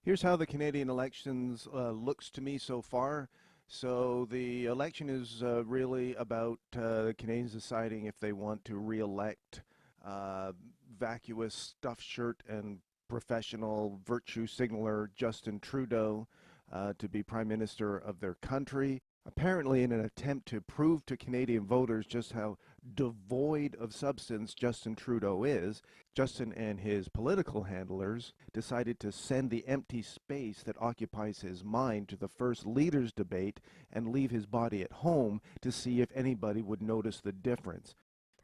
Here's how the Canadian elections looks to me so far. So the election is really about Canadians deciding if they want to re-elect uh, vacuous stuffed shirt and professional virtue signaler Justin Trudeau to be Prime Minister of their country. Apparently, in an attempt to prove to Canadian voters just how devoid of substance Justin Trudeau is, Justin and his political handlers decided to send the empty space that occupies his mind to the first leaders' debate and leave his body at home to see if anybody would notice the difference.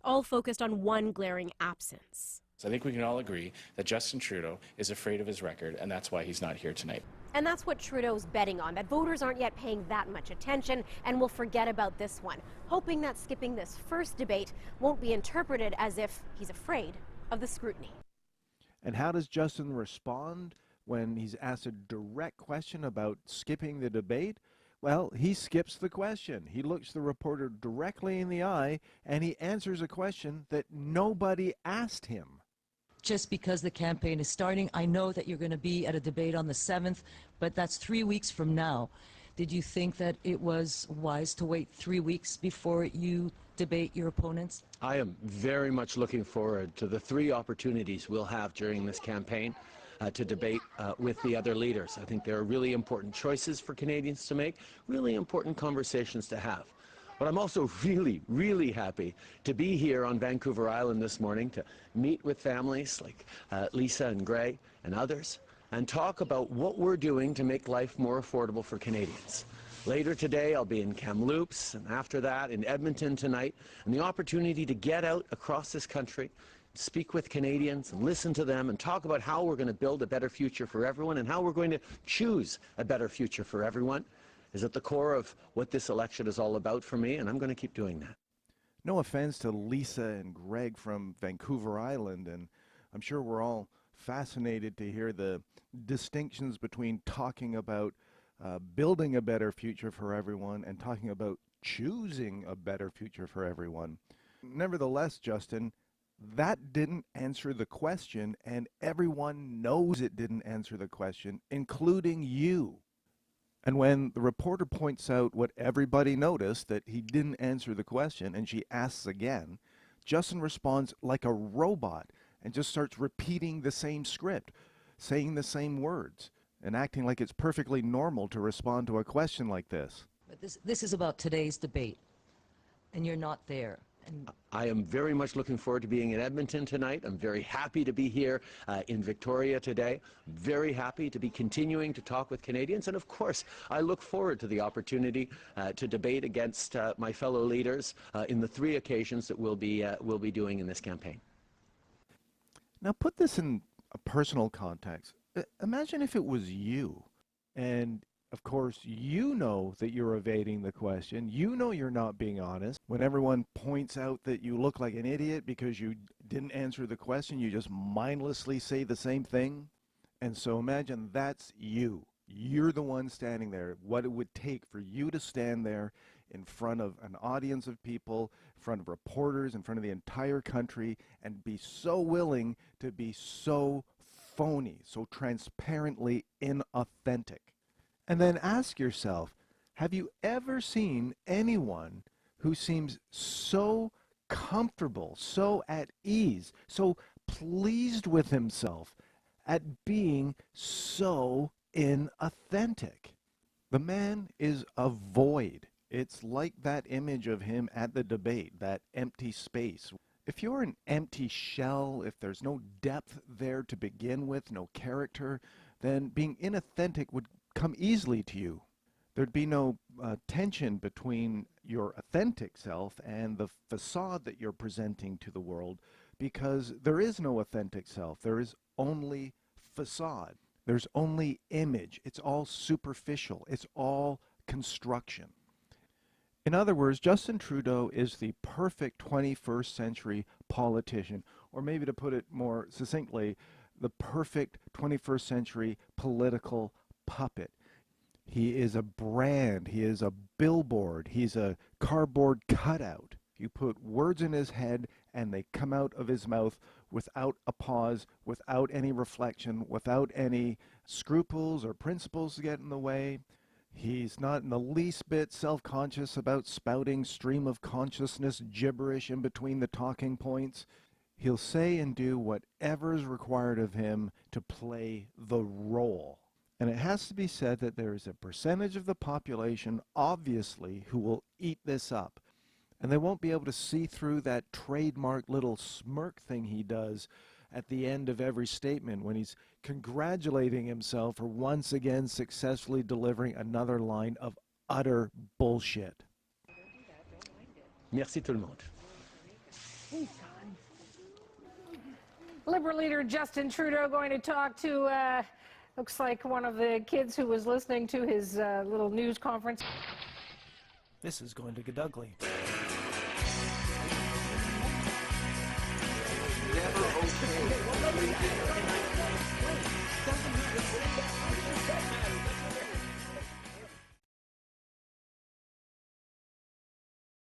All focused on one glaring absence. So I think we can all agree that Justin Trudeau is afraid of his record, and that's why he's not here tonight. And that's what Trudeau's betting on, that voters aren't yet paying that much attention and will forget about this one, hoping that skipping this first debate won't be interpreted as if he's afraid of the scrutiny. And how does Justin respond when he's asked a direct question about skipping the debate? Well, he skips the question. He looks the reporter directly in the eye and he answers a question that nobody asked him. Just because the campaign is starting, I know that you're going to be at a debate on the 7th, but that's 3 weeks from now. Did you think that it was wise to wait 3 weeks before you debate your opponents? I am very much looking forward to the 3 opportunities we'll have during this campaign to debate with the other leaders. I think there are really important choices for Canadians to make, really important conversations to have. But I'm also really, really happy to be here on Vancouver Island this morning to meet with families like Lisa and Greg and others and talk about what we're doing to make life more affordable for Canadians. Later today, I'll be in Kamloops, and after that in Edmonton tonight, and the opportunity to get out across this country, speak with Canadians and listen to them and talk about how we're going to build a better future for everyone and how we're going to choose a better future for everyone is at the core of what this election is all about for me, and I'm going to keep doing that. No offense to Lisa and Greg from Vancouver Island, and I'm sure we're all fascinated to hear the distinctions between talking about building a better future for everyone and talking about choosing a better future for everyone. Nevertheless, Justin, that didn't answer the question, and everyone knows it didn't answer the question, including you. And when the reporter points out what everybody noticed, that he didn't answer the question, and she asks again, Justin responds like a robot and just starts repeating the same script, saying the same words, and acting like it's perfectly normal to respond to a question like this. But this is about today's debate, and you're not there. And I am very much looking forward to being in Edmonton tonight. I'm very happy to be here in Victoria today. Very happy to be continuing to talk with Canadians. And of course, I look forward to the opportunity to debate against my fellow leaders in the 3 occasions that we'll be doing in this campaign. Now put this in a personal context. Imagine if it was you, and of course, you know that you're evading the question. You know you're not being honest. When everyone points out that you look like an idiot because you didn't answer the question, you just mindlessly say the same thing. And so imagine that's you. You're the one standing there. What it would take for you to stand there in front of an audience of people, in front of reporters, in front of the entire country, and be so willing to be so phony, so transparently inauthentic. And then ask yourself, have you ever seen anyone who seems so comfortable, so at ease, so pleased with himself at being so inauthentic? The man is a void. It's like that image of him at the debate, that empty space. If you're an empty shell, if there's no depth there to begin with, no character, then being inauthentic would come easily to you. There'd be no tension between your authentic self and the facade that you're presenting to the world, because there is no authentic self. There is only facade. There's only image. It's all superficial. It's all construction. In other words, Justin Trudeau is the perfect 21st century politician, or maybe to put it more succinctly, the perfect 21st century political puppet. He is a brand. He is a billboard. He's a cardboard cutout. You put words in his head and they come out of his mouth without a pause, without any reflection, without any scruples or principles to get in the way. He's not in the least bit self-conscious about spouting stream of consciousness gibberish in between the talking points. He'll say and do whatever is required of him to play the role. And it has to be said that there is a percentage of the population, obviously, who will eat this up. And they won't be able to see through that trademark little smirk thing he does at the end of every statement when he's congratulating himself for once again successfully delivering another line of utter bullshit. Merci tout le monde. Liberal leader Justin Trudeau going to talk to, looks like one of the kids who was listening to his little news conference. This is going to get ugly. Never okay.